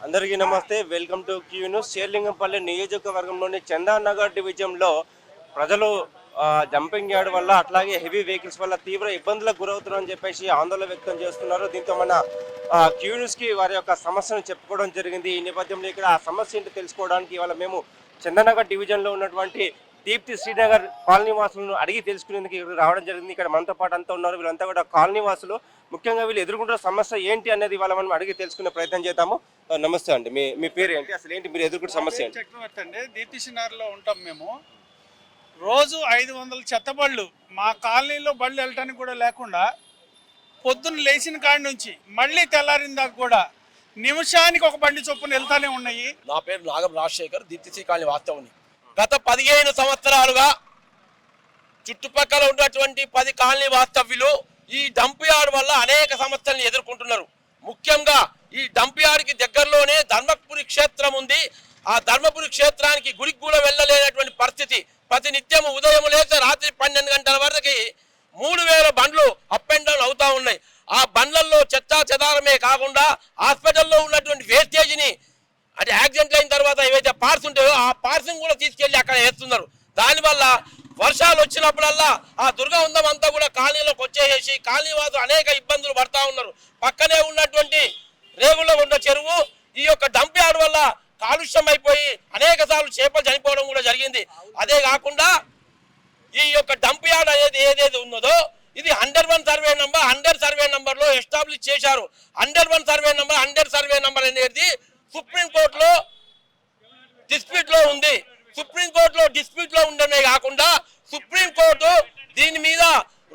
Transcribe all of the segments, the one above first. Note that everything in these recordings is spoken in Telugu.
అందరికీ నమస్తే. Welcome to Q news. Serilingampally నియోజకవర్గంలోని చందానగర్ డివిజన్లో ప్రజలు జంపింగ్ యార్డ్ వల్ల అట్లాగే హెవీ వెహికల్స్ వల్ల తీవ్ర ఇబ్బందులకు గురవుతున్నారని చెప్పేసి ఆందోళన వ్యక్తం చేస్తున్నారు. దీంతో మన క్యూ న్యూస్కి వారి యొక్క సమస్యను చెప్పుకోవడం జరిగింది. ఈ నేపథ్యంలో ఇక్కడ ఆ సమస్య ఏంటి తెలుసుకోవడానికి ఇవాళ మేము చందానగర్ డివిజన్లో ఉన్నటువంటి దీప్తి శ్రీనగర్ కాలనీ వాసులను అడిగి తెలుసుకునేందుకు ఇక్కడ రావడం జరిగింది. ఇక్కడ మనతో పాటు అంతా ఉన్నారు. వీళ్ళంతా కూడా కాలనీ వాసులు. ముఖ్యంగా వీళ్ళు ఎదుర్కొంటున్న సమస్య ఏంటి అనేది ఇవాళ మనం అడిగి తెలుసుకునే ప్రయత్నం చేద్దాము. నమస్తే అండి. మీ పేరు ఏంటి, అసలు ఏంటి మీరు ఎదుర్కొంటున్న సమస్య ఏంటి? చక్రవర్తి అండి, దీప్తి శ్రీనగర్లో ఉంటాం మేము. రోజు 500 చెత్త బళ్ళు మా కాలనీలో బళ్ళు వెళ్ళటానికి కూడా లేకుండా పొద్దున్న లేచిన కాడి నుంచి మళ్ళీ తెల్లారిన దాకా కూడా నిమిషానికి ఒక బండి చొప్పున వెళ్తానే ఉన్నాయి. నా పేరు నాగం రాజశేఖర్, దీప్తి కాలనీ వాస్తవుని. గత 15 సంవత్సరాలుగా చుట్టుపక్కల ఉన్నటువంటి 10 కాలనీ వాస్తవ్యులు ఈ డంప్ యార్డ్ వల్ల అనేక సమస్యలను ఎదుర్కొంటున్నారు. ముఖ్యంగా ఈ డంప్ యార్డ్కి దగ్గరలోనే ధర్మపురి క్షేత్రం ఉంది. ఆ ధర్మపురి క్షేత్రానికి గుడికి కూడా వెళ్ళలేనటువంటి పరిస్థితి. ప్రతి నిత్యము ఉదయం లేస్తే రాత్రి 12 గంటల వరకు 3000 బండ్లు అప్ అండ్ డౌన్ అవుతా ఉన్నాయి. ఆ బండ్లలో చెత్తా చెదారమే కాకుండా హాస్పిటల్లో ఉన్నటువంటి వేస్టేజ్ని, అంటే యాక్సిడెంట్ అయిన తర్వాత ఏవైతే పార్ట్స్ ఉంటాయో ఆ పార్ట్స్ని కూడా తీసుకెళ్లి అక్కడ వేస్తున్నారు. దానివల్ల వర్షాలు వచ్చినప్పుడల్లా ఆ దుర్గంధం అంతా కూడా కాలనీలోకి వచ్చేసి కాలనీ వాసులు అనేక ఇబ్బందులు పడతా ఉన్నారు. పక్కనే ఉన్నటువంటి రేగుల్లో ఉన్న చెరువు ఈ యొక్క డంప్ యార్డ్ వల్ల కాలుష్యం అయిపోయి అనేక సార్లు చేపలు చనిపోవడం కూడా జరిగింది. అదే కాకుండా ఈ యొక్క డంప్ యార్డ్ అనేది ఏదైతే ఉన్నదో ఇది 101 సర్వే నంబర్ 100 సర్వే నంబర్లో ఎస్టాబ్లిష్ చేశారు. 101 సర్వే నంబర్ 100 సర్వే నంబర్ అనేది సుప్రీంకోర్టులో డిస్ప్యూట్లో ఉంది. సుప్రీంకోర్టులో డిస్ప్యూట్లో ఉండమే కాకుండా సుప్రీంకోర్టు దీని మీద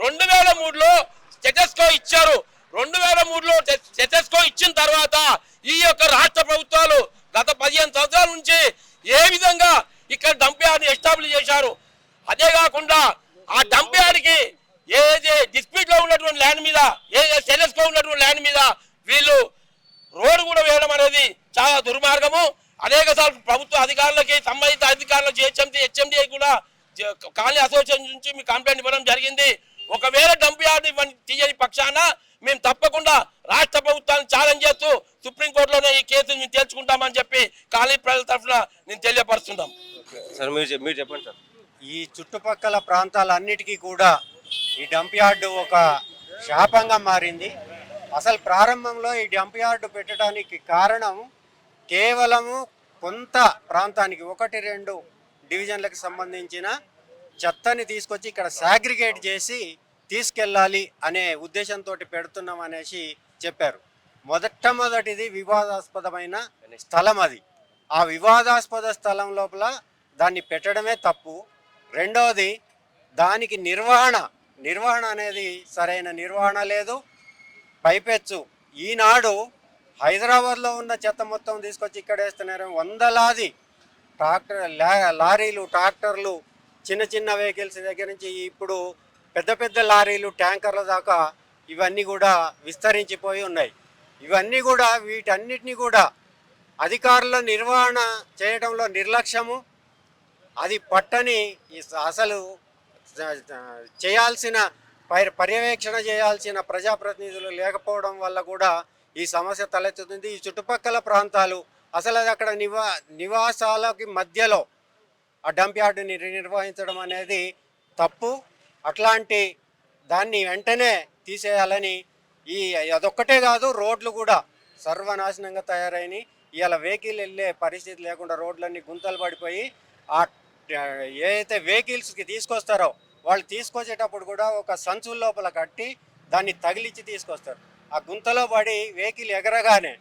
2003లో స్టేటస్కో ఇచ్చారు. 2003లో స్టేటస్కో ఇచ్చిన తర్వాత ఈ యొక్క రాష్ట్ర ప్రభుత్వాలు గత 15 సంవత్సరాల నుంచి ఏ విధంగా ఇక్కడ డంప్ యార్డ్ని ఎస్టాబ్లిష్ చేశారు. అదే కాకుండా ఆ డంప్ యార్డ్కి ఏదైతే డిస్ప్యూట్లో ఉన్నటువంటి ల్యాండ్ మీద, ఏదైతే స్టేటస్కో ఉన్నటువంటి ల్యాండ్ మీద వీళ్ళు రోడ్డు కూడా వేయడం అనేది చాలా దుర్మార్గము. అనేక సార్లు ప్రభుత్వ అధికారులకి, సంబంధిత అధికారులకు, హెచ్ఎండి కూడా కాలనీ అసోసియేషన్ నుంచి మీ కంప్లైంట్ ఇవ్వడం జరిగింది. ఒకవేళ డంప్ యార్డ్ తీయని పక్షాన మేము తప్పకుండా రాష్ట్ర ప్రభుత్వాన్ని ఛాలెంజ్ చేస్తూ సుప్రీంకోర్టులోనే ఈ కేసును మేము తేల్చుకుంటామని చెప్పి కాలనీ ప్రజల తరఫున నేను తెలియపరుస్తున్నాం. సార్ మీరు చెప్పండి సార్. ఈ చుట్టుపక్కల ప్రాంతాలన్నిటికీ కూడా ఈ డంప్ యార్డు ఒక శాపంగా మారింది. అసలు ప్రారంభంలో ఈ డంప్ యార్డు పెట్టడానికి కారణం కేవలము కొంత ప్రాంతానికి 1-2 డివిజన్లకు సంబంధించిన చెత్తని తీసుకొచ్చి ఇక్కడ సాగ్రిగేట్ చేసి తీసుకెళ్ళాలి అనే ఉద్దేశంతో పెడుతున్నాం అనేసి చెప్పారు. మొట్టమొదటిది వివాదాస్పదమైన స్థలం అది. ఆ వివాదాస్పద స్థలం లోపల దాన్ని పెట్టడమే తప్పు. రెండవది దానికి నిర్వహణ అనేది సరైన నిర్వహణ లేదు. పైపెచ్చు ఈనాడు హైదరాబాద్లో ఉన్న చెత్త మొత్తం తీసుకొచ్చి ఇక్కడ వేస్తున్నారు. వందలాది లారీలు, ట్రాక్టర్లు, చిన్న చిన్న వెహికల్స్ దగ్గర నుంచి ఇప్పుడు పెద్ద పెద్ద లారీలు, ట్యాంకర్ల దాకా ఇవన్నీ కూడా విస్తరించిపోయి ఉన్నాయి. ఇవన్నీ కూడా వీటన్నిటిని కూడా అధికారుల నిర్వహణ చేయడంలో నిర్లక్ష్యము, అది పట్టని అసలు చేయాల్సిన పర్యవేక్షణ చేయాల్సిన ప్రజాప్రతినిధులు లేకపోవడం వల్ల కూడా ఈ సమస్య తలెత్తుతుంది. ఈ చుట్టుపక్కల ప్రాంతాలు అసలు అది అక్కడ నివాసాలకి మధ్యలో ఆ డంప్ యార్డుని నిర్వహించడం అనేది తప్పు. అట్లాంటి దాన్ని వెంటనే తీసేయాలని అదొక్కటే కాదు, రోడ్లు కూడా సర్వనాశనంగా తయారైనవి. ఇవాళ వెహికల్ వెళ్ళే పరిస్థితి లేకుండా రోడ్లన్నీ గుంతలు పడిపోయి ఆ ఏదైతే వెహికల్స్కి తీసుకొస్తారో వాళ్ళు తీసుకొచ్చేటప్పుడు కూడా ఒక సంచుల లోపల కట్టి దాన్ని తగిలిచ్చి తీసుకొస్తారు. ఆ గుంతలో పడి వెహికల్ ఎగరగానే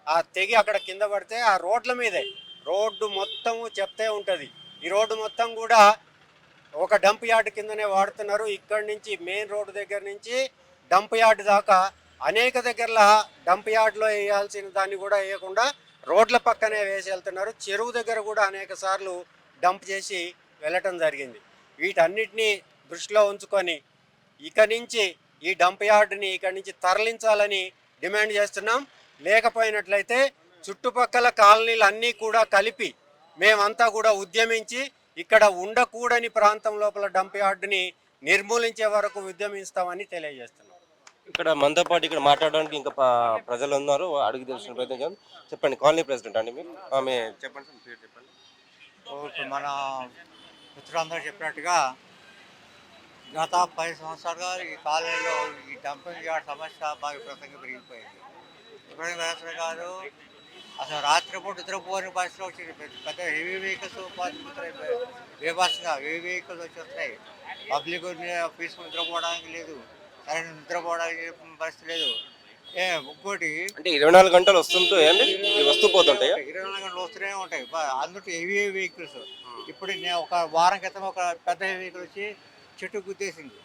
ఆ తెగి అక్కడ కింద పడితే ఆ రోడ్ల మీదే రోడ్డు మొత్తము చెప్తే ఉంటుంది. ఈ రోడ్డు మొత్తం కూడా ఒక డంప్ యార్డ్ కిందనే వాడుతున్నారు. ఇక్కడి నుంచి మెయిన్ రోడ్డు దగ్గర నుంచి డంప్ యార్డ్ దాకా అనేక దగ్గరలో డంప్ యార్డ్లో వేయాల్సిన దాన్ని కూడా వేయకుండా రోడ్ల పక్కనే వేసి వెళ్తున్నారు. చెరువు దగ్గర కూడా అనేక సార్లు డంప్ చేసి వెళ్ళటం జరిగింది. వీటన్నిటినీ దృష్టిలో ఉంచుకొని ఇక నుంచి ఈ డంప్ యార్డ్ని ఇక్కడి నుంచి తరలించాలని డిమాండ్ చేస్తున్నాం. లేకపోయినట్లయితే చుట్టుపక్కల కాలనీలు అన్నీ కూడా కలిపి మేమంతా కూడా ఉద్యమించి ఇక్కడ ఉండకూడని ప్రాంతం లోపల డంప్ యార్డ్ని నిర్మూలించే వరకు ఉద్యమిస్తామని తెలియజేస్తున్నాం. ఇక్కడ మనతో పాటు ఇక్కడ మాట్లాడడానికి ఇంకా ప్రజలు ఉన్నారు, అడిగి తెలుసుకునే ప్రయత్నం చేద్దాం. చెప్పండి, కాలనీ ప్రెసిడెంట్ అండి మీరు? ఆమె చెప్పండి, సార్ పేరు చెప్పండి. ఇప్పుడు మన మిత్రులందరూ చెప్పినట్టుగా గత 10 సంవత్సరాలుగా ఈ కాలనీలో ఈ డంపింగ్ యార్డ్ సమస్య బాగా విపరీతంగా పెరిగిపోయింది. విపరీతంగా వ్యవస్థ కాదు, అసలు రాత్రిపూట నిద్రపోని పరిస్థితిలో వచ్చింది. పెద్ద హెవీ వెహికల్స్ బేబస్గా హెవీ వెహికల్స్ వచ్చేస్తున్నాయి. పబ్లిక్ పీస్ఫుల్ నిద్రపోవడానికి లేదు, సరైన నిద్రపోవడానికి పరిస్థితి లేదు. ఇంకోటి అంటే 24 గంటలు వస్తుంటే అండి వస్తూ పోతుంటాయి. 24 గంటలు వస్తూనే ఉంటాయి. అందులో హెవీ వెహికల్స్. ఇప్పుడు నేను ఒక వారం క్రితం ఒక పెద్ద హెవీ వెహికల్ వచ్చి చెట్టు గుద్దేసింది.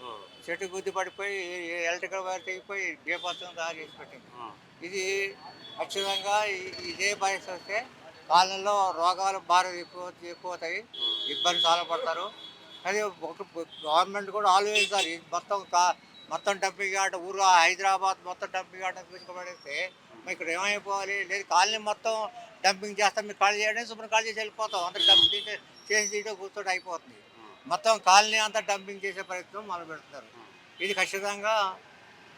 చెట్టు గుద్ది పడిపోయి ఎలక్ట్రికల్ వైర్ తెగిపోయి బేపత్వం తయారు చేసి పెట్టింది. ఇది ఖచ్చితంగా ఇదే పరిస్థితి వస్తే కాలంలో రోగాలు బాగా ఎక్కువ అవుతాయి, ఇబ్బంది చాలా పడతారు. అది ఒక గవర్నమెంట్ కూడా ఆలోచించాలి. మొత్తం డంపింగ్ యార్డ్ ఊరు హైదరాబాద్ మొత్తం డంపింగ్ యార్డ్ తీసుకుపడేస్తే మరి ఇక్కడ ఏమైపోవాలి? లేదు కాలనీ మొత్తం డంపింగ్ చేస్తాం, మీరు ఖాళీ చేయండి, శుభ్రం ఖాళీ చేసి వెళ్ళిపోతాం, అందరు డంపింగ్ చేసి తీయడం కూర్చోటి అయిపోతుంది. మొత్తం కాలనీ అంతా డంపింగ్ చేసే ప్రయత్నం మొదలు పెడుతున్నారు. ఇది ఖచ్చితంగా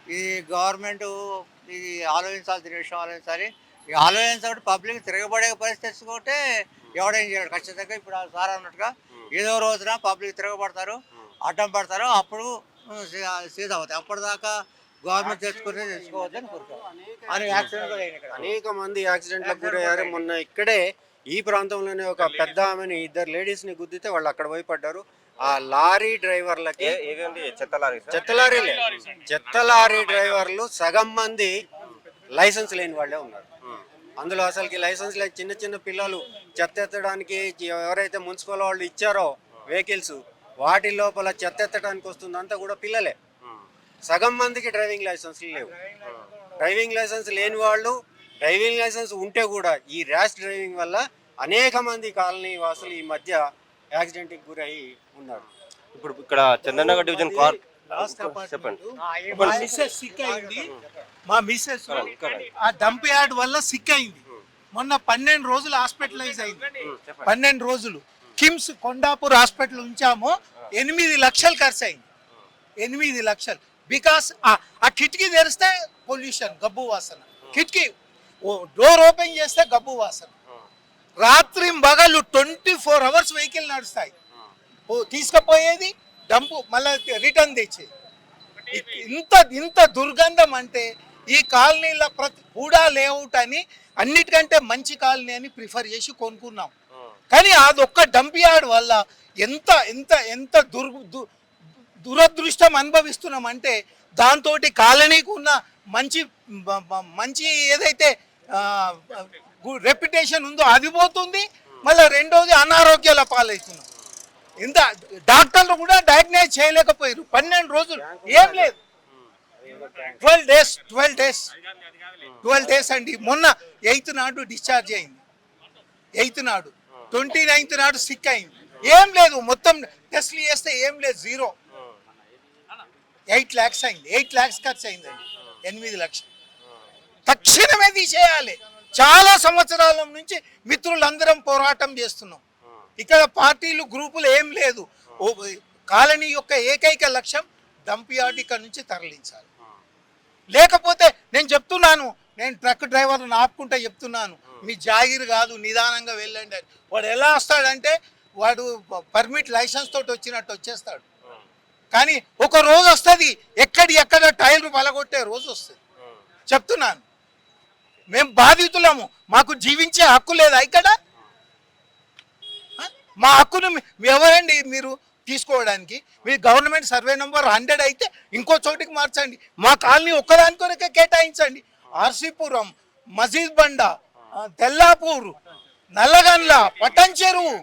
ఈ గవర్నమెంట్ ఇది ఆలోచించాలి, దీని విషయం ఆలోచించాలి. ఈ ఆలోచించాలి పబ్లిక్ తిరగబడే పరిస్థితి తెచ్చుకుంటే ఎవడేం చేయడు. ఖచ్చితంగా ఇప్పుడు సార్ అన్నట్టుగా ఏదో రోజున పబ్లిక్ తిరగబడతారు, అడ్డం పడతారు, అప్పుడు సీజ్ అవుతాయి. అప్పటిదాకా గవర్నమెంట్ తెచ్చుకోవద్దని కోరుకోవాలి. అనేక మంది యాక్సిడెంట్లకు గురయ్యారు. మొన్న ఇక్కడే ఈ ప్రాంతంలోనే ఒక పెద్ద ఆమెని 2 లేడీస్ని గుద్దితే వాళ్ళు అక్కడ పోయి పడ్డారు. ఆ లారీ డ్రైవర్లకి చెత్త లారీ డ్రైవర్లు సగం మంది లైసెన్స్ లేని వాళ్ళే ఉన్నారు. అందులో అసలుకి లైసెన్స్ లేని చిన్న చిన్న పిల్లలు చెత్త ఎత్తడానికి ఎవరైతే మున్సిపల్ వాళ్ళు ఇచ్చారో వెహికల్స్ వాటి లోపల చెత్త ఎత్తడానికి వస్తుందంతా కూడా పిల్లలే. సగం మందికి డ్రైవింగ్ లైసెన్స్ లేవు. డ్రైవింగ్ లైసెన్స్ లేని వాళ్ళు, డ్రైవింగ్ లైసెన్స్ ఉంటే కూడా ఈ ర్యాష్ డ్రైవింగ్ వల్ల అనేక మంది కాలనీ వాసులు ఈ మధ్య యాక్సిడెంట్కి గురయ్యి ఉన్నారు. ఇప్పుడు ఇక్కడ చందనగర్ డివిజన్ చెప్పండి. మా మిస్సెస్ ఆ డంప్ యార్డ్ వల్ల సిక్ అయింది. మొన్న 12 రోజులు హాస్పిటలైజ్ అయింది. 12 రోజులు కిమ్స్ కొండాపూర్ హాస్పిటల్ ఉంచాము. 8 లక్షలు ఖర్చు అయింది. 8 లక్షలు. బికాస్ ఆ కిటికీ తెరిస్తే పొల్యూషన్, గబ్బు వాసన. కిటికీ డోర్ ఓపెన్ చేస్తే గబ్బు వాసన. రాత్రి పగలు 24 అవర్స్ వెహికల్ నడుస్తాయి. తీసుకుపోయేది డంపు, మళ్ళీ రిటర్న్ తెచ్చేది. ఇంత దుర్గంధం అంటే ఈ కాలనీలో కూడా లేఅవుట్ అని అన్నిటికంటే మంచి కాలనీ అని ప్రిఫర్ చేసి కొనుక్కున్నాం. కానీ అదొక్క డంప్ యార్డ్ వల్ల ఎంత ఎంత ఎంత దురదృష్టం అనుభవిస్తున్నాం అంటే దాంతో కాలనీకి ఉన్న మంచి ఏదైతే రెప్యుటేషన్ ఉందో అది పోతుంది. మళ్ళీ రెండోది అనారోగ్యాల పాలవుతున్నాం. ఇంత డాక్టర్లు కూడా డయాగ్నైజ్ చేయలేకపోయారు. 12 రోజులు ఏం లేదు. 12 డేస్ అండి. మొన్న 8th నాడు డిశ్చార్జ్ అయింది. 8th నాడు, 29th నాడు సిక్ అయింది. ఏం లేదు, మొత్తం టెస్ట్లు చేస్తే ఏం లేదు, 0. 8 lakhs అయింది. 8 lakhs ఖర్చు అయిందండి. 8 లక్షలు తక్షణమే తీసేయాలి. చాలా సంవత్సరాల నుంచి మిత్రులందరం పోరాటం చేస్తున్నాం. ఇక్కడ పార్టీలు గ్రూపులు ఏం లేదు. కాలనీ యొక్క ఏకైక లక్ష్యం డంప్ యార్డ్ ఇక్కడ నుంచి తరలించాలి. లేకపోతే నేను చెప్తున్నాను, నేను ట్రక్ డ్రైవర్లను ఆపుకుంటా చెప్తున్నాను, మీ జాగిర్ కాదు, నిదానంగా వెళ్ళండి అని. వాడు ఎలా వస్తాడంటే వాడు పర్మిట్ లైసెన్స్ తోటి వచ్చినట్టు వచ్చేస్తాడు. కానీ ఒక రోజు వస్తుంది, ఎక్కడ టైర్లు పలగొట్టే రోజు వస్తుంది. చెప్తున్నాను, మేము బాధితులము, మాకు జీవించే హక్కు లేదా ఇక్కడ? మా హక్కును ఎవరండి మీరు తీసుకోవడానికి? మీ గవర్నమెంట్ సర్వే నెంబర్ 100 అయితే ఇంకో చోటికి మార్చండి. మా కాలనీ ఒక్కదాని కొరకే కేటాయించండి. ఆర్సీపురం, మజీద్ బండ, తెల్లాపూర్, నల్లగండ్ల, పట్టం చెరువు.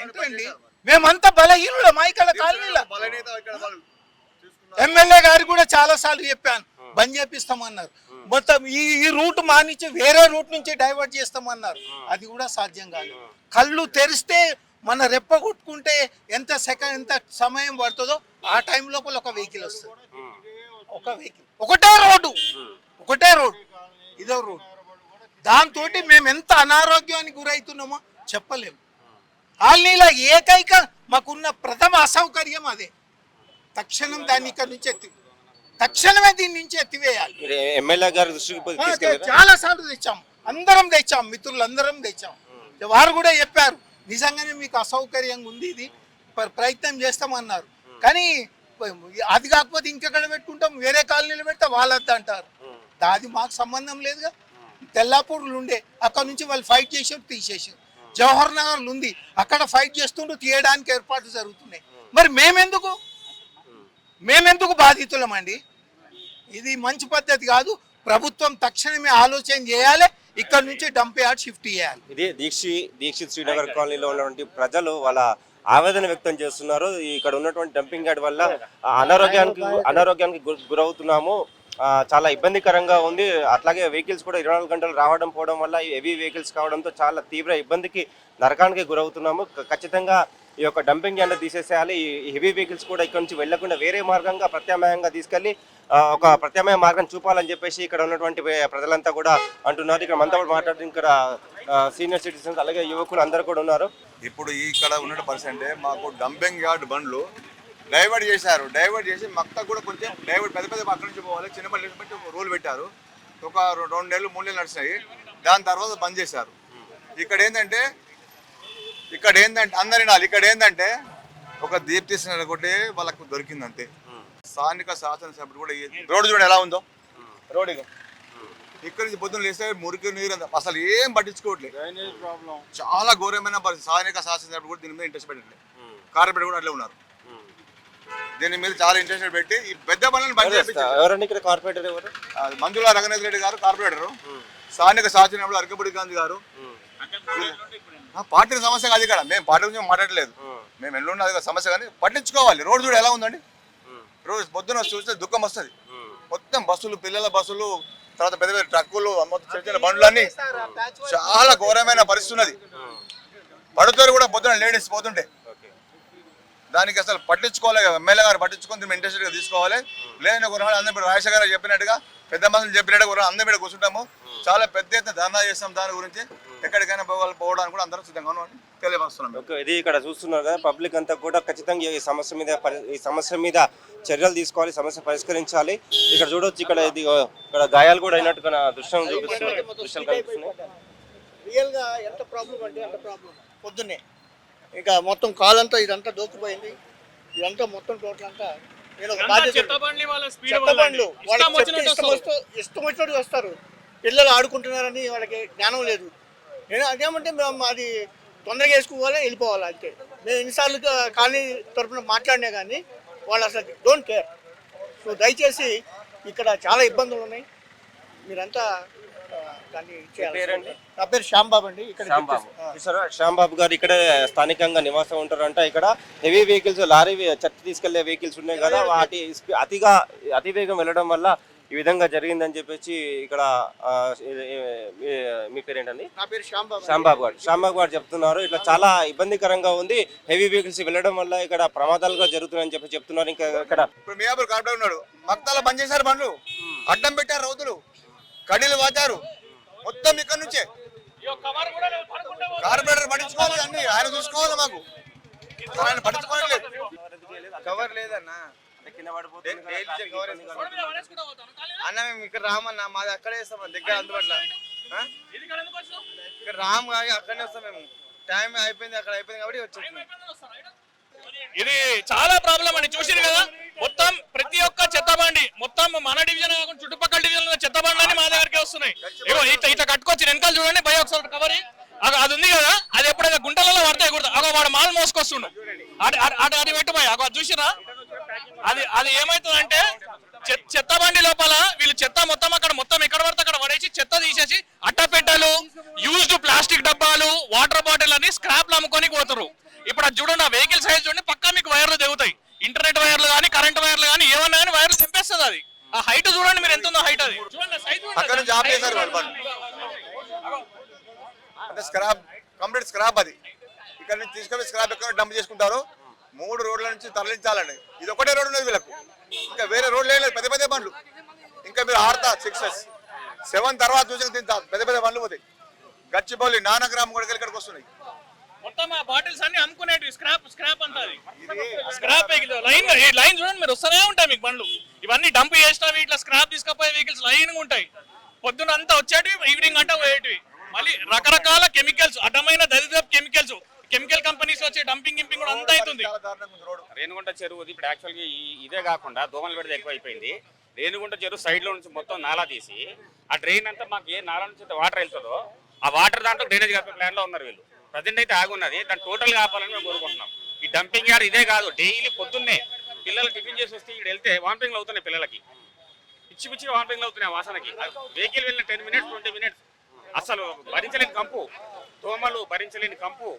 ఏంటండి మేమంతా బలహీనులమా ఇక్కడ కాలనీలో? ఎమ్మెల్యే గారు కూడా చాలా సార్లు చెప్పాను, బంద్ చేపిస్తామన్నారు. మొత్తం ఈ రూట్ మానించి వేరే రూట్ నుంచి డైవర్ట్ చేస్తామన్నారు. అది కూడా సాధ్యం కాదు. కళ్ళు తెరిస్తే మన రెప్ప కొట్టుకుంటే ఎంత సమయం పడుతుందో ఆ టైం లోపల ఒక వెహికల్ వస్తుంది. ఒకటే రోడ్డు, ఇదో రోడ్డు. దాంతో మేము ఎంత అనారోగ్యానికి గురవుతున్నామో చెప్పలేము. కాలనీలో ఏకైక మాకున్న ప్రథమ అసౌకర్యం అదే. తక్షణం దాన్ని ఇక్కడ నుంచి తక్షణమే దీని నుంచి ఎత్తివేయాలి. మీరు ఎమ్మెల్యే గారి దృష్టికి తీసుకెళ్ళారా? చాలా సార్లు తెచ్చాం, అందరం తెచ్చాం, మిత్రులందరం తెచ్చాం. వారు కూడా చెప్పారు నిజంగానే మీకు అసౌకర్యంగా ఉంది, ఇది ప్రయత్నం చేస్తామన్నారు. కానీ అది కాకపోతే ఇంకెక్కడ పెట్టుకుంటాం, వేరే కాలనీలు పెడితే వాళ్ళద్దు అంటారు. అది మాకు సంబంధం లేదుగా. తెల్లాపూర్లు ఉండే, అక్కడ నుంచి వాళ్ళు ఫైట్ చేసారు, తీసేసారు. జవహర్ నగర్లు ఉంది, అక్కడ ఫైట్ చేస్తుంటూ తీయడానికి ఏర్పాట్లు జరుగుతున్నాయి. మరి మేమెందుకు బాధితులమండి? ఇది మంచి పద్ధతి కాదు. ప్రభుత్వం తక్షణమే ఆలోచన చేయాలి, ఇక్కడ నుంచి డంప్ యార్డ్ షిఫ్ట్ చేయాలి. ఇది దీక్షిత్ శ్రీనగర్ కాలనీలో ఉన్నటువంటి ప్రజలు వాళ్ళ ఆవేదన వ్యక్తం చేస్తున్నారు. ఇక్కడ ఉన్నటువంటి డంపింగ్ యార్డ్ వల్ల అనారోగ్యానికి గురవుతున్నాము, చాలా ఇబ్బందికరంగా ఉంది. అట్లాగే వెహికల్స్ కూడా 24 గంటలు రావడం పోవడం వల్ల హెవీ వెహికల్స్ కావడంతో చాలా తీవ్ర ఇబ్బందికి నరకానికి గురవుతున్నాము. ఖచ్చితంగా ఈ యొక్క డంపింగ్ యార్డ్ తీసేసేయాలి. ఈ హెవీ వెహికల్స్ కూడా ఇక్కడ నుంచి వెళ్లకుండా వేరే మార్గంగా ప్రత్యామ్నాయంగా తీసుకెళ్లి ఒక ప్రత్యామ్నాయ మార్గం చూపాలని చెప్పేసి ఇక్కడ ఉన్నటువంటి ప్రజలంతా కూడా అంటున్నారు. ఇక్కడ మనతో మాట్లాడుతూ ఇక్కడ సీనియర్ సిటిజన్స్ అలాగే యువకులు అందరూ కూడా ఉన్నారు. ఇప్పుడు ఇక్కడ ఉన్న పరిస్థితి మాకు డంపింగ్ యార్డ్ బండ్లు డైవర్ట్ చేశారు. డైవర్ట్ చేసి మక్తా కూడా కొంచెం డైవర్ట్ పెద్ద అక్కడి నుంచి పోవాలి, చిన్న బండ్లు పెట్టి ఒక రూల్ పెట్టారు. ఒక 2 నెలలు 3 నెలలు నడిచినాయి. దాని తర్వాత బంద్ చేశారు. ఇక్కడ ఏంటంటే ఒక దీప్తి సిగ్నల్ ఒకటి వాళ్ళకు దొరికింది అంతే. స్థానిక శాసనసభ్యుడు కూడా రోడ్డు చూడండి ఎలా ఉందో. రోడ్ ఇక్కడ నుంచి పొద్దున్న లేస్తే మురికి నీరు అసలు ఏం పట్టించుకోవట్లేదు. చాలా ఘోరమైన పరిస్థితి. స్థానిక శాసనసభ్యుడు కూడా దీని మీద ఇంట్రెస్ట్ పెట్టట్లేదు. కార్పొరేటర్ కూడా అట్లే ఉన్నారు. దీని మీద చాలా ఇంట్రెస్ట్ పెట్టి ఈ పెద్ద పనులను బంద్ చేస్తారు. కార్పొరేటర్ ఎవరు? మంజుల రంగనాథ్ రెడ్డి గారు కార్పొరేటర్, స్థానిక శాసనసభ్యుడు అరకపూడి గాంధీ గారు. పార్టీ సమస్య కాదు ఇక్కడ, మేము పార్టీ గురించి మాట్లాడలేదు. మేము ఎల్లుండి సమస్య కానీ పట్టించుకోవాలి. రోడ్డు చూడు ఎలా ఉందండి. రోజు పొద్దున చూస్తే దుఃఖం వస్తుంది. మొత్తం బస్సులు, పిల్లల బస్సులు, తర్వాత పెద్ద పెద్ద ట్రక్కులు, మొత్తం చిన్న చిన్న బండ్లన్నీ చాలా ఘోరమైన పరిస్థితి ఉన్నది. పడుతారు కూడా పొద్దున లేడీస్ పోతుంటే. దానికి అసలు పట్టించుకోవాలి. ఎమ్మెల్యే గారు పట్టించుకొని దీన్ని ఇంట్రెస్ట్గా తీసుకోవాలి. లేని ఒక అందరూ రాజశేఖర్ గారు చెప్పినట్టుగా, పెద్ద మనుషులు చెప్పినట్టుగా అందరి మీద కూర్చుంటాము. చాలా పెద్ద ఎత్తున ధర్నా చేస్తాం. దాని గురించి ఎక్కడికైనా పోవడానికి కూడా అందరం సిద్ధంగా ఉన్నామని తెలియపరుస్తున్నాం. ఇది ఇక్కడ చూస్తున్నారు కదా, పబ్లిక్ అంతా కూడా ఖచ్చితంగా ఈ సమస్య మీద చర్యలు తీసుకోవాలి, సమస్య పరిష్కరించాలి. ఇక్కడ చూడొచ్చు, ఇక్కడ గాయాలు కూడా అయినట్టుగా దృశ్యం చూపిస్తున్నారు. దృశ్యాలు కనిపిస్తున్నాయి. రియల్గా ఎంత ప్రాబ్లం అంటే అంత ప్రాబ్లం. పొద్దున్నే ఇంకా మొత్తం కాలంతా ఇదంతా దోక్కుపోయింది. ఇదంతా మొత్తం టోటల్ అంతా ఇష్టం వచ్చినట్టు వస్తారు. పిల్లలు ఆడుకుంటున్నారని వాళ్ళకి జ్ఞానం లేదు. అదేమంటే మేము అది తొందరగా వేసుకోవాలి, వెళ్ళిపోవాలి అంతే. మేము ఎన్నిసార్లు కానీ తరఫున మాట్లాడినా కానీ వాళ్ళు అసలు డోంట్ కేర్. సో దయచేసి ఇక్కడ చాలా ఇబ్బందులు ఉన్నాయి, మీరంతా దాన్ని చేయాలి. నా పేరు శ్యాంబాబు అండి. ఇక్కడ శ్యాంబాబు గారు ఇక్కడ స్థానికంగా నివాసం ఉంటారంట. ఇక్కడ హెవీ వెహికల్స్, లారీ చెత్త తీసుకెళ్లే వెహికల్స్ ఉన్నాయి కదా, వాటి అతివేగం వెళ్ళడం వల్ల ఈ విధంగా జరిగిందని చెప్పేసి ఇక్కడ మీ పేరేంటండి? నా పేరు శ్యాంబాబు గారు చెప్తున్నారు. ఇట్లా చాలా ఇబ్బందికరంగా ఉంది, హెవీ వెహికల్స్ వెళ్ళడం వల్ల ఇక్కడ ప్రమాదాలుగా జరుగుతున్నాయని చెప్పి చెప్తున్నారు. ఇంకా ఇక్కడ ఇప్పుడు మియాపూర్ కార్పొరేటర్ ఉన్నాడు, మక్తాల బంద్ చేశారు, బండ్లు అడ్డం పెట్టారు, రౌతులు కడీలు వాచారు. మొత్తం ఇక్కడ నుంచే కార్పొరేటర్ పట్టించుకోవాలి, అన్ని ఆయన చూసుకోవాలి. మాకు ఆయన పట్టించుకోవట్లేదు. కవర్ లేదన్నా అన్న, మేము ఇక్కడ రామన్నా, మాది అక్కడే వేస్తాం దగ్గర అందుబాటులో. ఇక్కడ రామ్ కానీ అక్కడనే వస్తాం మేము. టైం అయిపోయింది, అక్కడ అయిపోయింది కాబట్టి వచ్చేస్తాం. ఇది చాలా ప్రాబ్లం అండి. చూసారు కదా, మొత్తం ప్రతి ఒక్క చెత్త బండి, మొత్తం మన డివిజన్ కాకుండా చుట్టుపక్కల డివిజన్ చెత్త బండ్లన్నీ మా దగ్గరికి వస్తున్నాయి. ఇట్లా కట్టుకోవచ్చు, వెనకాల చూడండి, భయ ఒకసారి కవర్ అది ఉంది కదా, అది ఎప్పుడైతే గుంటలలో పడతాయి కూడా అగో వాడు మాల్ మోసుకొస్తుండు, అది పెట్టుపోయి అగో చూసిరా. అది ఏమవుతుందంటే చెత్త బండి లోపల వీళ్ళు చెత్త మొత్తం ఎక్కడ పడితే అక్కడ పడేసి చెత్త తీసేసి అట్టపెట్టెలు, యూజ్డ్ ప్లాస్టిక్ డబ్బాలు, వాటర్ బాటిల్ అని స్క్రాప్లు అమ్ముకొని పోతారు. ఇప్పుడు అది చూడండి, ఆ వెహికల్ సైజ్ చూడండి, పక్కా మీకు వైర్లు దిగుతాయి. ఇంటర్నెట్ వైర్లు కానీ, కరెంట్ వైర్లు కానీ, ఏమన్నా కానీ వైర్లు తెంపేస్తుంది. అది ఆ హైట్ చూడండి మీరు, ఎంత ఉందో హైట్. అది చూడండి సైజ్ స్క్రాప్, కంప్లీట్ స్క్రాప్. అది ఇక్కడ నుంచి తీసుకొని స్క్రాప్ ఎక్కడ డంప్ చేసుకుంటారు. 3 రోడ్ల నుంచి తరలించాలండి. ఇది ఒకటే రోడ్ ఉన్నది వీళ్ళకు, ఇంకా వేరే రోడ్లు లేదు. పెద్ద పెద్ద బండ్లు ఇంకా మీరు 6, 7 తర్వాత చూసి పెద్ద పెద్ద బండ్లు పోతాయి. గచ్చిబౌలి, నానగ్రామం కూడా ఇక్కడికి వస్తున్నాయి. మొత్తం ఆ బాటిల్స్ అన్ని అమ్ముకునేటివి స్క్రాప్ అంతా అది స్క్రాప్ వెహికల్ లైన్ చూడండి మీరు వస్తూనే ఉంటాయి మీకు బండ్లు ఇవన్నీ డంప్ చేసినవి ఇట్లా స్క్రాప్ తీసుకపోయే వెహికల్స్ లైన్గా ఉంటాయి పొద్దున అంతా వచ్చేటివి ఈవినింగ్ అంతా పోయేటివి మళ్ళీ రకరకాల కెమికల్స్ అడ్డమైన దరిద్రపు కెమికల్ కంపెనీస్ వచ్చే డంపింగ్ కూడా అంతా అవుతుంది. రేణుగుంట చెరువు ఇప్పుడు యాక్చువల్గా ఇదే కాకుండా దోమల విడత ఎక్కువ అయిపోయింది. రేణుగుంట చెరువు సైడ్లో నుంచి మొత్తం నాలా తీసి ఆ డ్రైన్ అంతా మాకు ఏ నాలా నుంచి వాటర్ వెళ్తుందో ఆ వాటర్ దాంట్లో డ్రైనేజ్ కలిపే ప్లాన్లో ఉన్నారు వీళ్ళు. ప్రజెంట్ అయితే ఆగున్నది, దాన్ని టోటల్ కాపాలని మేము కోరుకుంటున్నాం. ఈ డంపింగ్ యార్డ్ ఇదే కాదు, డైలీ పొద్దున్నే పిల్లలు టిఫిన్ చేసి వస్తే ఇక్కడ వెళ్తే వామిటింగ్లు అవుతున్నాయి పిల్లలకి, పిచ్చి వామిటింగ్లు అవుతున్నాయి వాసనకి. వెహికల్ వెళ్ళిన 10 minutes 20 minutes అసలు భరించలేని కంపు, దోమలు భరించలేని కంపు.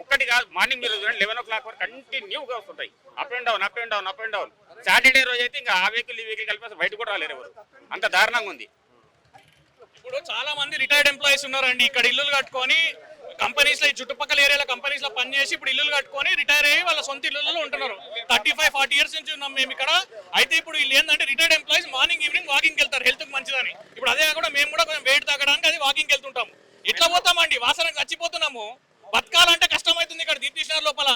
ఒక్కటి కాదు, మార్నింగ్ మీరు 11 o'clock వరకు కంటిన్యూగా వస్తుంటాయి. Up and down. సాటర్డే రోజు అయితే ఇంకా ఆ వెహికల్ ఈ వెహికల్ కలిపి బయట కూడా రాలేరు ఎవరు, అంత దారుణంగా ఉంది. ఇప్పుడు చాలా మంది రిటైర్డ్ ఎంప్లాయీస్ ఉన్నారండి ఇక్కడ ఇల్లులు కట్టుకొని కంపెనీస్ లో ఈ చుట్టుపక్కల ఏరియాల కంపెనీస్ లో పనిచేసి ఇప్పుడు ఇల్లులు కట్టుకొని రిటైర్ అయ్యి వాళ్ళ సొంత ఇల్లులో ఉంటున్నారు. 35-40 years నుంచి ఉన్నాం మేము ఇక్కడ. అయితే ఇప్పుడు వీళ్ళు ఏంటంటే రిటైర్డ్ ఎంప్లాయీస్ మార్నింగ్ ఈవినింగ్ వాకింగ్కి వెళ్తారు హెల్త్ కి మంచిదని. ఇప్పుడు అదే కాకుండా మేము కూడా కొంచెం వెయిట్ తగ్గడానికి అది వాకింగ్కి వెళ్తుంటాము. ఎట్లా పోతామండి, వాసనకు చచ్చిపోతున్నాము. బతకాలంటే కష్టమవుతుంది ఇక్కడ దీప్తినగర్ లోపల.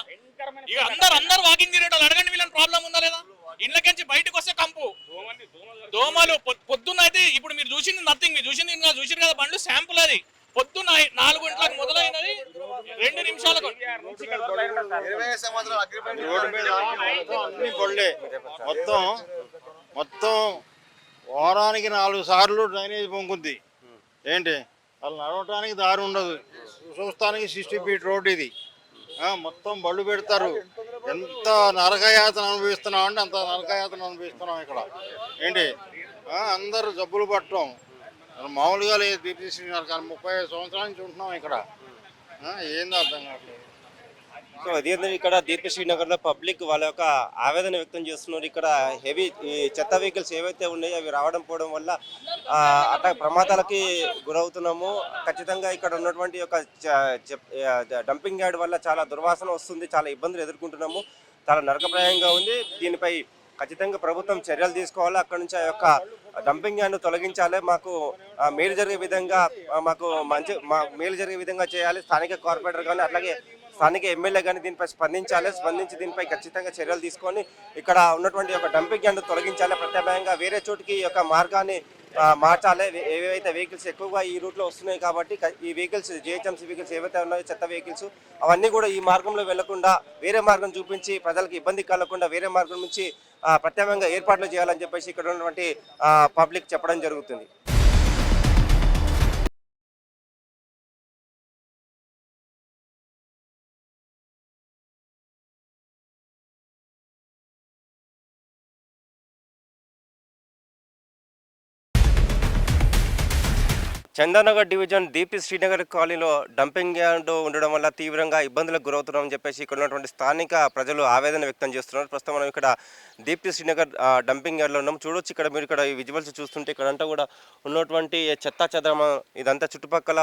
ఇక అందరు వాకింగ్ తిరిగేటోళ్ళు అడగండి వీళ్ళని ప్రాబ్లం ఉందా లేదా. ఇండ్లకెంచి బయటకు వస్తే కంపు, దోమలు. పొద్దున్న అయితే ఇప్పుడు మీరు చూసింది నథింగ్, మీరు చూసింది కదా బండ్లు శాంపుల్. అది పొద్దున్న 4 గంటలకు మొదలైనది 2 నిమిషాలకు. 20 సంవత్సరాల అగ్రిమెంట్ రోడ్డు మీద అన్ని బళ్ళే మొత్తం వారానికి 4 సార్లు డ్రైనేజ్ పొంగుద్ది. ఏంటి వాళ్ళు నడవటానికి దారి ఉండదు, చూస్తానికి 60 feet రోడ్ ఇది. మొత్తం బళ్ళు పెడతారు. ఎంత నరకయాతన అనుభవిస్తున్నాం అంటే అంత నరకయాతన అనుభవిస్తున్నాం ఇక్కడ. ఏంటి అందరూ జబ్బులు పట్టడం మామూలుగా లేదు. దీప్తి శ్రీనగర్ 35 సంవత్సరాల నుంచి ఉంటున్నాం ఇక్కడ. ఏందో అర్థం కావట్లేదు. సో అదే ఇక్కడ దీప్తి శ్రీనగర్ లో పబ్లిక్ వాళ్ళ యొక్క ఆవేదన వ్యక్తం చేస్తున్నారు. ఇక్కడ హెవీ ఈ చెత్త వెహికల్స్ ఏవైతే ఉన్నాయో అవి రావడం పోవడం వల్ల అట్లా ప్రమాదాలకి గురవుతున్నాము. ఖచ్చితంగా ఇక్కడ ఉన్నటువంటి యొక్క డంపింగ్ యార్డ్ వల్ల చాలా దుర్వాసన వస్తుంది, చాలా ఇబ్బందులు ఎదుర్కొంటున్నాము, చాలా నరకప్రాయంగా ఉంది. దీనిపై ఖచ్చితంగా ప్రభుత్వం చర్యలు తీసుకోవాలి. అక్కడ నుంచి ఆ యొక్క డంపింగ్ యార్డ్ను తొలగించాలి. మాకు మేలు జరిగే విధంగా మేలు జరిగే విధంగా చేయాలి. స్థానిక కార్పొరేటర్ కానీ అట్లాగే స్థానిక ఎమ్మెల్యే కానీ దీనిపై స్పందించి దీనిపై ఖచ్చితంగా చర్యలు తీసుకొని ఇక్కడ ఉన్నటువంటి ఒక డంపింగ్ యార్డ్ను తొలగించాలి. ప్రత్యామ్నాయంగా వేరే చోటికి ఈ యొక్క మార్గాన్ని మార్చాలి. ఏవైతే వెహికల్స్ ఎక్కువగా ఈ రూట్లో వస్తున్నాయి కాబట్టి ఈ వెహికల్స్ జిహెచ్ఎంసీ వెహికల్స్ ఏవైతే ఉన్నాయో చెత్త వెహికల్స్ అవన్నీ కూడా ఈ మార్గంలో వెళ్లకుండా వేరే మార్గం చూపించి ప్రజలకు ఇబ్బంది కలగకుండా వేరే మార్గం నుంచి ప్రత్యామ్నాయంగా ఏర్పాట్లు చేయాలని చెప్పేసి ఇక్కడ ఉన్నటువంటి పబ్లిక్ చెప్పడం జరుగుతుంది. చందానగర్ డివిజన్ దీప్తి శ్రీనగర్ కాలనీలో డంపింగ్ యార్డ్ ఉండడం వల్ల తీవ్రంగా ఇబ్బందులకు గురవుతున్నామని చెప్పేసి ఇక్కడ ఉన్నటువంటి స్థానిక ప్రజలు ఆవేదన వ్యక్తం చేస్తున్నారు. ప్రస్తుతం మనం ఇక్కడ దీప్తి శ్రీనగర్ డంపింగ్ యార్డ్లో ఉన్నాం. చూడొచ్చు ఇక్కడ మీరు ఇక్కడ ఈ విజువల్స్ చూస్తుంటే ఇక్కడంతా కూడా ఉన్నటువంటి చెత్త చెదరమ ఇదంతా చుట్టుపక్కల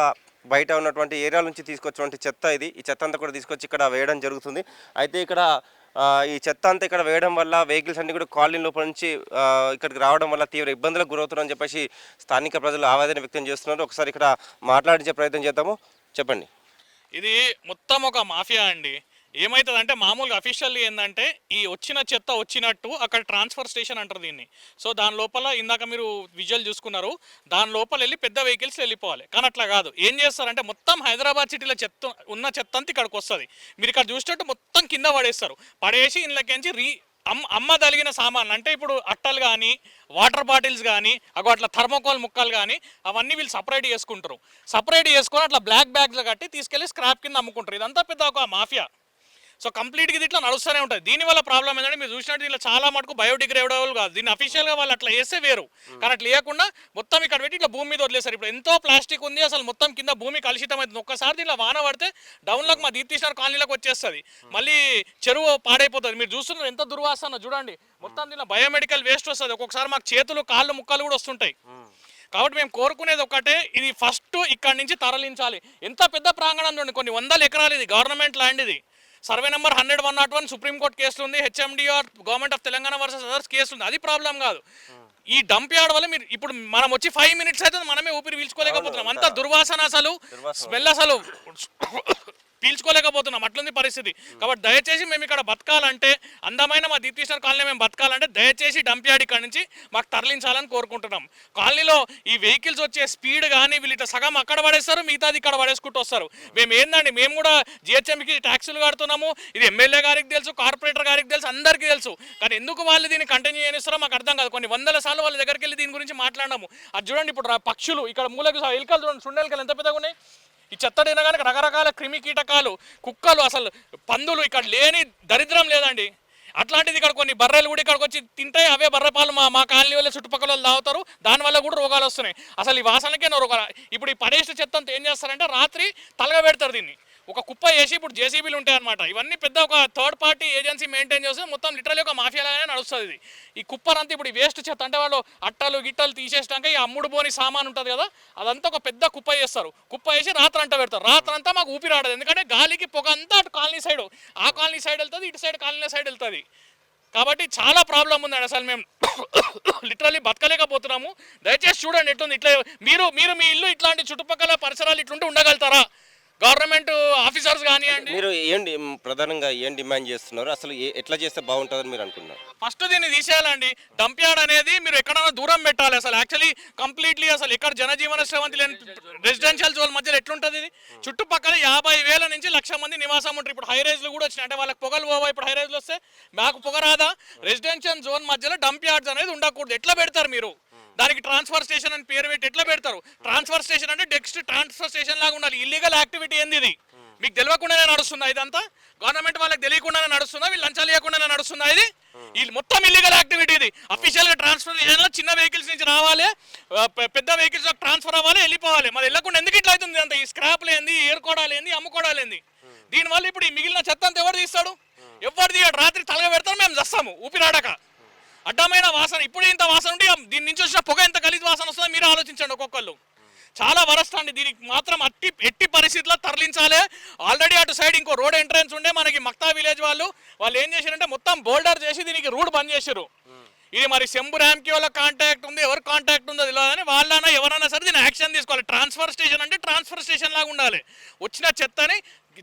బయట ఉన్నటువంటి ఏరియాల నుంచి తీసుకొచ్చినటువంటి చెత్త ఇది. ఈ చెత్త అంతా కూడా తీసుకొచ్చి ఇక్కడ వేయడం జరుగుతుంది. అయితే ఇక్కడ ఈ చెత్త అంతా ఇక్కడ వేయడం వల్ల వెహికల్స్ అన్ని కూడా కాలనీ లోపల నుంచి ఇక్కడికి రావడం వల్ల తీవ్ర ఇబ్బందులకు గురవుతున్నారని చెప్పేసి స్థానిక ప్రజలు ఆవేదన వ్యక్తం చేస్తున్నారు. ఒకసారి ఇక్కడ మాట్లాడించే ప్రయత్నం చేద్దాము. చెప్పండి. ఇది మొత్తం ఒక మాఫియా అండి. ఏమవుతుందంటే మామూలుగా అఫీషియల్లీ ఏంటంటే ఈ వచ్చిన చెత్త వచ్చినట్టు అక్కడ ట్రాన్స్ఫర్ స్టేషన్ అంటారు దీన్ని. సో దాని లోపల ఇందాక మీరు విజువల్ చూసుకున్నారు, దాని లోపల వెళ్ళి పెద్ద వెహికల్స్ వెళ్ళిపోవాలి. కానీ అట్లా కాదు, ఏం చేస్తారంటే మొత్తం హైదరాబాద్ సిటీలో ఉన్న చెత్త అంతా ఇక్కడికి వస్తుంది. మీరు ఇక్కడ చూసినట్టు మొత్తం కింద పడేస్తారు. పడేసి ఇంట్లోకించి అమ్మ తలిగిన సామాన్లు అంటే ఇప్పుడు అట్టలు కానీ వాటర్ బాటిల్స్ కానీ అట్లా థర్మోకోల్ ముక్కలు కానీ అవన్నీ వీళ్ళు సపరేట్ చేసుకొని అట్లా బ్లాక్ బ్యాగ్లో కట్టి తీసుకెళ్ళి స్క్రాప్ కింద అమ్ముకుంటారు. ఇదంతా పెద్ద ఒక మాఫియా. సో కంప్లీట్గా ఇది ఇట్లా నడుస్తూనే ఉంటుంది. దీనివల్ల ప్రాబ్లం ఏంటంటే మీరు చూసినట్టు దీనిలో చాలా మటుకు బయోడిగ్రేడబుల్ కాదు. దీన్ని అఫీషియల్గా వాళ్ళు అట్లా వేస్తే వేరు, కానీ అట్లా వేయకుండా మొత్తం ఇక్కడ పెట్టి ఇట్లా భూమి మీద వదిలేస్తారు. ఇప్పుడు ఎంతో ప్లాస్టిక్ ఉంది, అసలు మొత్తం కింద భూమి కలుషితం అవుతుంది. ఒక్కసారి దీనిలో వాన పడితే డౌన్లోకి మా దీప్తినగర్ కాలనీలోకి వచ్చేస్తుంది, మళ్ళీ చెరువు పాడైపోతుంది. మీరు చూస్తున్నారు ఎంత దుర్వాసన చూడండి. మొత్తం దీనిలో బయోమెడికల్ వేస్ట్ వస్తుంది. ఒక్కొక్కసారి మాకు చేతులు కాళ్ళు ముక్కలు కూడా వస్తుంటాయి. కాబట్టి మేము కోరుకునేది ఒకటే, ఇది ఫస్ట్ ఇక్కడి నుంచి తరలించాలి. ఎంత పెద్ద ప్రాంగణం చూడండి, కొన్ని 100 ఎకరాలు ఇది గవర్నమెంట్ ల్యాండ్. ఇది సర్వే నెంబర్ 100-101 సుప్రీంకోర్టు కేసులు ఉంది, HMDR government of Telangana versus others కేసులు ఉంది. అది ప్రాబ్లం కాదు. ఈ డంప్ యార్డ్ వల్ల మీరు ఇప్పుడు మనం వచ్చి 5 minutes అయితే మనమే ఊపిరి పీల్చుకోలేకపోతున్నాం. అంత దుర్వాసన, అసలు స్మెల్ అసలు పీల్చుకోలేకపోతున్నాం, అట్లుంది పరిస్థితి. కాబట్టి దయచేసి మేము ఇక్కడ బతకాలంటే, అందమైన మా దీప్తిస్టర్ కాలనీ మేము బతకాలంటే దయచేసి డంప్ యార్డ్ ఇక్కడ నుంచి మాకు తరలించాలని కోరుకుంటున్నాం. కాలనీలో ఈ వెహికల్స్ వచ్చే స్పీడ్ కానీ వీళ్ళు ఇట్లా సగం అక్కడ పడేస్తారు, మిగతాది ఇక్కడ పడేసుకుంటూ వస్తారు. మేము ఏందండి, మేము కూడా జిహెచ్ఎంకి ట్యాక్సులు కడుతున్నాము, ఇది ఎమ్మెల్యే గారికి తెలుసు, కార్పొరేటర్ గారికి తెలుసు, అందరికీ తెలుసు. కానీ ఎందుకు వాళ్ళు దీన్ని కంటిన్యూ చేస్తారో మాకు అర్థం కాదు. కొన్ని వందల సార్లు వాళ్ళ దగ్గరికి వెళ్ళి దీని గురించి మాట్లాడినాము. అది చూడండి, ఇప్పుడు పక్షులు ఇక్కడ మూలకి ఎలుకలు చూడండి, సుండెలకలు ఎంత పెద్దగా ఉన్నాయి. ఈ చెత్తడిన కనుక రకరకాల క్రిమి కీటకాలు, కుక్కలు, అసలు పందులు ఇక్కడ లేని దరిద్రం లేదండి. అట్లాంటిది ఇక్కడ కొన్ని బర్రెలు కూడా ఇక్కడికి వచ్చి తింటాయి, అవే బర్రె పాలు మా కాలనీ వల్ల చుట్టుపక్కల వాళ్ళు తాగుతారు, దానివల్ల కూడా రోగాలు వస్తున్నాయి. అసలు ఈ వాసనకే రోగాలు. ఇప్పుడు ఈ పడేసిన చెత్త అంతా ఏం చేస్తారంటే రాత్రి తలగబెడతారు దీన్ని, ఒక కుప్ప వేసి, ఇప్పుడు జేసీబీలు ఉంటాయి అనమాట. ఇవన్నీ పెద్ద ఒక థర్డ్ పార్టీ ఏజెన్సీ మెయింటైన్ చేస్తే మొత్తం లిటరల్లీ ఒక మాఫియాలాగానే నడుస్తుంది ఇది. ఈ కుప్పరంతా ఇప్పుడు వేస్ట్ చెత్త అంటే వాళ్ళు అట్టలు గిట్టలు తీసేసినాక ఈ అమ్ముడు పోని సామాన్ ఉంటుంది కదా, అదంతా ఒక పెద్ద కుప్ప చేస్తారు. కుప్ప వేసి రాత్రి అంట పెడతారు. రాత్రంతా మాకు ఊపిరి ఆడదు, ఎందుకంటే గాలికి పొగ అంతా అటు కాలనీ సైడ్, ఆ కాలనీ సైడ్ వెళ్తుంది, ఇటు సైడ్ కాలనీ సైడ్ వెళ్తుంది. కాబట్టి చాలా ప్రాబ్లం ఉందండి. అసలు మేము లిటరల్లీ బతకలేకపోతున్నాము. దయచేసి చూడండి ఎట్లుంది. ఇట్లా మీరు మీ ఇల్లు ఇట్లాంటి చుట్టుపక్కల పరిసరాలు ఇట్లుంటే ఉండగలుగుతారా? గవర్నమెంట్ ఆఫీసర్స్ కానివ్వండి. మీరు ప్రధానంగా ఏం డిమాండ్ చేస్తున్నారు, అసలు ఎట్లా చేస్తే బాగుంటుందని మీరు అనుకున్నారు? ఫస్ట్ దీన్ని తీసేయాలండి. డంప్ యార్డ్ అనేది మీరు ఎక్కడైనా దూరం పెట్టాలి. అసలు యాక్చువల్లీ కంప్లీట్లీ అసలు ఎక్కడ జనజీవన శ్రవంతి లేని రెసిడెన్షియల్ జోన్ మధ్యలో ఎట్లుంటుంది ఇది? చుట్టుపక్కల 50,000 నుంచి 1,00,000 మంది నివాసం ఉంటారు. ఇప్పుడు హైరైజ్లు కూడా వచ్చినాయి, అంటే వాళ్ళకి పొగలు పోవా? ఇప్పుడు హైరైజ్లు వస్తే మాకు పొగ రాదా? రెసిడెన్షియల్ జోన్ మధ్యలో డంప్ యార్డ్స్ అనేది ఉండకూడదు. ఎట్లా పెడతారు మీరు? దానికి ట్రాన్స్ఫర్ స్టేషన్ అని పేరు పెట్టి ఎట్లా పెడతారు? ట్రాన్స్ఫర్ స్టేషన్ అంటే నెక్స్ట్ ట్రాన్స్ఫర్ స్టేషన్ లాగా ఉండాలి. ఇల్లీగల్ యాక్టివిటీ ఏంది ఇది? మీకు తెలియకుండానే నడుస్తుందా ఇదంతా? గవర్నమెంట్ వాళ్ళకి తెలియకుండానే నడుస్తుందా? వీళ్ళు లంచాలు ఇవ్వకుండానే నడుస్తుందా ఇది? ఈ మొత్తం ఇల్లీగల్ యాక్టివిటీ ఇది. అఫీషియల్గా ట్రాన్స్ఫర్ స్టేషన్లో చిన్న వెహికల్స్ నుంచి రావాలి, పెద్ద వెహికల్స్ ట్రాన్స్ఫర్ అవ్వాలి, వెళ్ళిపోవాలి. మరి వెళ్ళకుండా ఎందుకు ఇట్లా అవుతుంది? అంత ఈ స్క్రాప్లు ఏంది, ఏరుకోవడాలు ఏంది, అమ్ముకోవడాలు ఏంది? దీనివల్ల ఇప్పుడు ఈ మిగిలిన చెత్త అంతా ఎవరు తీస్తాడు? ఎవరు తీయడు. రాత్రి తలగా పెడతారు, మేము చస్తాము ఊపిరాడక. అడ్డమైన వాసన. ఇప్పుడు ఇంత వాసన ఉంటే దీని నుంచి వచ్చిన పొగ ఎంత గలీజ్ వాసన వస్తుందో మీరు ఆలోచించండి ఒక్కొక్కళ్ళు. చాలా వరస్ట్ అండి. దీనికి మాత్రం ఎట్టి పరిస్థితుల్లో తరలించాలి. ఆల్రెడీ అటు సైడ్ ఇంకో రోడ్ ఎంట్రన్స్ ఉండే మనకి మక్తా విలేజ్ వాళ్ళు ఏం చేశారంటే మొత్తం బోల్డర్ చేసి దీనికి రూట్ బంద్ చేశారు. ఇది మరి శంభు ర్యామ్కి వాళ్ళ కాంటాక్ట్ ఉంది, ఎవరు కాంటాక్ట్ ఉందో తెలియదని వాళ్ళైనా ఎవరైనా సరే దీన్ని యాక్షన్ తీసుకోవాలి. ట్రాన్స్ఫర్ స్టేషన్ అంటే ట్రాన్స్ఫర్ స్టేషన్ లాగా ఉండాలి. వచ్చిన చెత్తని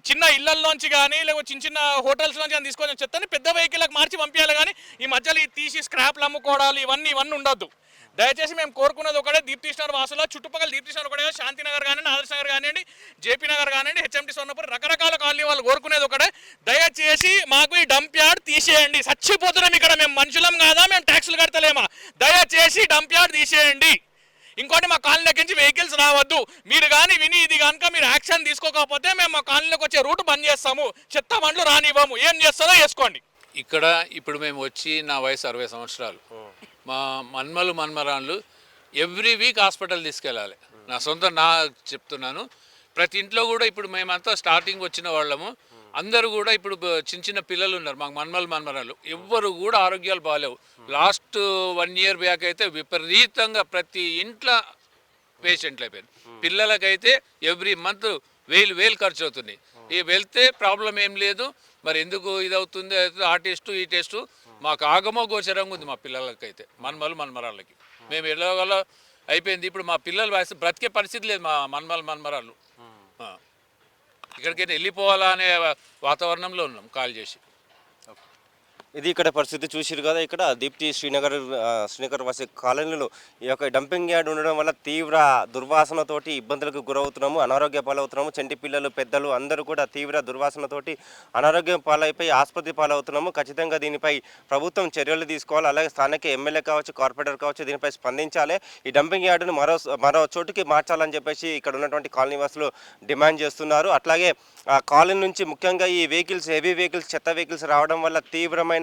చిన్న ఇళ్లలోంచి కానీ లేకపోతే చిన్న చిన్న హోటల్స్ నుంచి కానీ తీసుకొచ్చిన చెత్తని పెద్ద వెహికల్కి మార్చి పంపించాలి. కానీ ఈ మధ్యలో తీసి స్క్రాప్లు అమ్ముకోవడాలు ఇవన్నీ ఉండొద్దు. దయచేసి మేము కోరుకున్నది ఒకటే, దీప్తిస్టర్ వాసుల చుట్టుపక్కల దీప్తిస్టర్ ఒకటే, శాంతినగర్ కానివ్వండి, ఆదర్శ నగర్ కానివ్వండి, జేపీ నగర్ కానివ్వండి, హెచ్ఎంటీ స్వర్ణపురి, రకరకాల కాలనీ వాళ్ళు కోరుకునేది ఒకటే, దయచేసి మాకు ఈ డంప్ యార్డ్ తీసేయండి. చచ్చిపోతున్నాం ఇక్కడ, మేము మనుషులం కాదా? మేము ట్యాక్సులు కడతలేమా? దయచేసి డంప్ యార్డ్ తీసేయండి. ఇంకోటి, మా కాలనీలోకి నుంచి వెహికల్స్ రావద్దు. మీరు కానీ విని ఇది కనుక మీరు యాక్షన్ తీసుకోకపోతే మేము మా కాలనీలోకి వచ్చే రూట్ బంద్ చేస్తాము, చెత్త బండ్లు రానివ్వము. ఏం చేస్తారో చేసుకోండి. ఇక్కడ ఇప్పుడు మేము వచ్చి నా వయసు 60 సంవత్సరాలు. మా మన్మరాన్లు ఎవ్రీ వీక్ హాస్పిటల్ తీసుకెళ్ళాలి. నా చెప్తున్నాను. ప్రతి ఇంట్లో కూడా ఇప్పుడు మేమంతా స్టార్టింగ్ వచ్చిన వాళ్ళము, అందరూ కూడా ఇప్పుడు చిన్న చిన్న పిల్లలు ఉన్నారు మాకు, మన్మరాలు ఎవ్వరు కూడా ఆరోగ్యాలు బాగాలేవు. లాస్ట్ 1 year బ్యాక్ అయితే విపరీతంగా ప్రతి ఇంట్లో పేషెంట్లు అయిపోయారు. పిల్లలకైతే ఎవ్రీ మంత్ 1,000 ఖర్చు అవుతుంది. వెళ్తే ప్రాబ్లం ఏం లేదు, మరి ఎందుకు ఇది అవుతుంది? ఆ టెస్టు ఈ టెస్టు మాకు ఆగమో గోచరంగా ఉంది మా పిల్లలకైతే, మన్మరాళ్ళకి. మేము ఎలాగోలా అయిపోయింది. ఇప్పుడు మా పిల్లల వయసు బ్రతికే పరిస్థితి లేదు. మా మన్మరాళ్ళు ఇక్కడికైనా వెళ్ళిపోవాలా అనే వాతావరణంలో ఉన్నాం కాల్ చేసి. ఇది ఇక్కడ పరిస్థితి చూసిరు కదా. ఇక్కడ దీప్తి శ్రీనగర్ వాసి కాలనీలో ఈ యొక్క డంపింగ్ యార్డ్ ఉండడం వల్ల తీవ్ర దుర్వాసనతోటి ఇబ్బందులకు గురవుతున్నాము, అనారోగ్య పాలవుతున్నాము. చంటి పిల్లలు, పెద్దలు అందరూ కూడా తీవ్ర దుర్వాసనతోటి అనారోగ్యం పాలైపోయి ఆసుపత్రి పాలవుతున్నాము. ఖచ్చితంగా దీనిపై ప్రభుత్వం చర్యలు తీసుకోవాలి. అలాగే స్థానిక ఎమ్మెల్యే కావచ్చు, కార్పొరేటర్ కావచ్చు, దీనిపై స్పందించాలి. ఈ డంపింగ్ యార్డును మరో చోటుకి మార్చాలని చెప్పేసి ఇక్కడ ఉన్నటువంటి కాలనీ వాసులు డిమాండ్ చేస్తున్నారు. అట్లాగే ఆ కాలనీ నుంచి ముఖ్యంగా ఈ వెహికల్స్, హెవీ వెహికల్స్, చెత్త వెహికల్స్ రావడం వల్ల తీవ్రమైన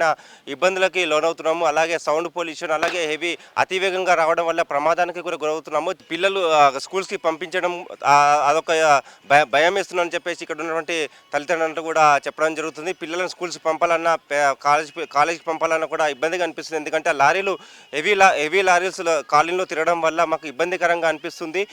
ఇబ్బందులకి లోనవుతున్నాము. అలాగే సౌండ్ పొల్యూషన్, అలాగే హెవీ అతివేగంగా రావడం వల్ల ప్రమాదానికి కూడా గురవుతున్నాము. పిల్లలు స్కూల్స్కి పంపించడం అదొక భయం వేస్తుందని చెప్పేసి ఇక్కడ ఉన్నటువంటి తల్లిదండ్రులు కూడా చెప్పడం జరుగుతుంది. పిల్లలను స్కూల్స్కి పంపాలన్నా, కాలేజీకి పంపాలన్నా కూడా ఇబ్బందిగా అనిపిస్తుంది. ఎందుకంటే లారీలు హెవీ లారీస్ కాలనీలో తిరగడం వల్ల మాకు ఇబ్బందికరంగా అనిపిస్తుంది.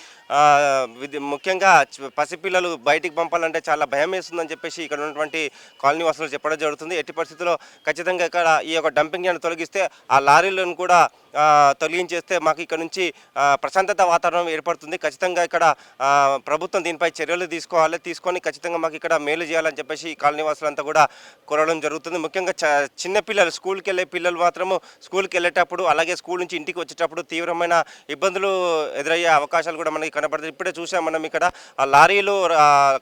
ముఖ్యంగా పసిపిల్లలు బయటికి పంపాలంటే చాలా భయం వేస్తుందని చెప్పేసి ఇక్కడ ఉన్నటువంటి కాలనీ వాసులు చెప్పడం జరుగుతుంది. ఎట్టి పరిస్థితుల్లో ఖచ్చితంగా ఖచ్చితంగా ఇక్కడ ఈ యొక్క డంపింగ్ యార్డ్ తొలగిస్తే ఆ లారీలను కూడా తొలగించేస్తే మాకు ఇక్కడ నుంచి ప్రశాంతత వాతావరణం ఏర్పడుతుంది. ఖచ్చితంగా ఇక్కడ ప్రభుత్వం దీనిపై చర్యలు తీసుకొని ఖచ్చితంగా మాకు ఇక్కడ మేలు చేయాలని చెప్పేసి ఈ కాలనీ వాసులంతా కూడా కోరడం జరుగుతుంది. ముఖ్యంగా చిన్న పిల్లలు స్కూల్కి వెళ్ళే పిల్లలు మాత్రము స్కూల్కి వెళ్ళేటప్పుడు అలాగే స్కూల్ నుంచి ఇంటికి వచ్చేటప్పుడు తీవ్రమైన ఇబ్బందులు ఎదురయ్యే అవకాశాలు కూడా మనకి కనపడుతుంది. ఇప్పుడే చూసాం మనం ఇక్కడ ఆ లారీలు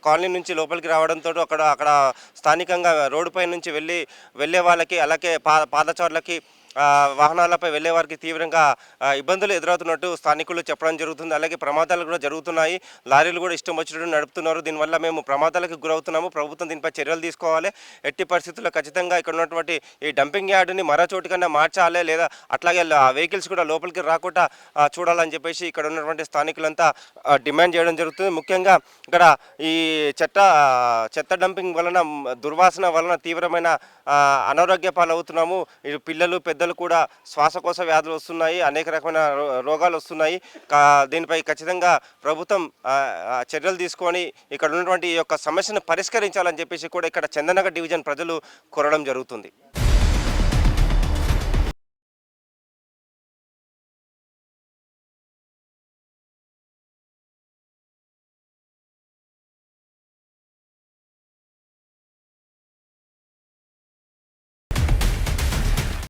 కాలనీ నుంచి లోపలికి రావడంతో అక్కడ స్థానికంగా రోడ్డుపై నుంచి వెళ్ళే వాళ్ళకి అలాగే పాదచారులకి వాహనాలపై వెళ్లే వారికి తీవ్రంగా ఇబ్బందులు ఎదురవుతున్నట్టు స్థానికులు చెప్పడం జరుగుతుంది. అలాగే ప్రమాదాలు కూడా జరుగుతున్నాయి. లారీలు కూడా ఇష్టం వచ్చినట్టు నడుపుతున్నారు. దీనివల్ల మేము ప్రమాదాలకు గురవుతున్నాము. ప్రభుత్వం దీనిపై చర్యలు తీసుకోవాలి. ఎట్టి పరిస్థితుల్లో ఖచ్చితంగా ఇక్కడ ఉన్నటువంటి ఈ డంపింగ్ యార్డుని మరో చోటుకన్నా మార్చాలి, లేదా అట్లాగే వెహికల్స్ కూడా లోపలికి రాకుండా చూడాలని చెప్పేసి ఇక్కడ ఉన్నటువంటి స్థానికులంతా డిమాండ్ చేయడం జరుగుతుంది. ముఖ్యంగా ఇక్కడ ఈ చెత్త డంపింగ్ వలన దుర్వాసన వలన తీవ్రమైన అనారోగ్య పాలవుతున్నాము. పిల్లలు పెద్దలు కూడా శ్వాసకోశ వ్యాధులు వస్తున్నాయి, అనేక రకమైన రోగాలు వస్తున్నాయి. దీనిపై ఖచ్చితంగా ప్రభుత్వం చర్యలు తీసుకొని ఇక్కడ ఉన్నటువంటి ఈ యొక్క సమస్యను పరిష్కరించాలని చెప్పేసి కూడా ఇక్కడ చందనగర్ డివిజన్ ప్రజలు కోరడం జరుగుతుంది.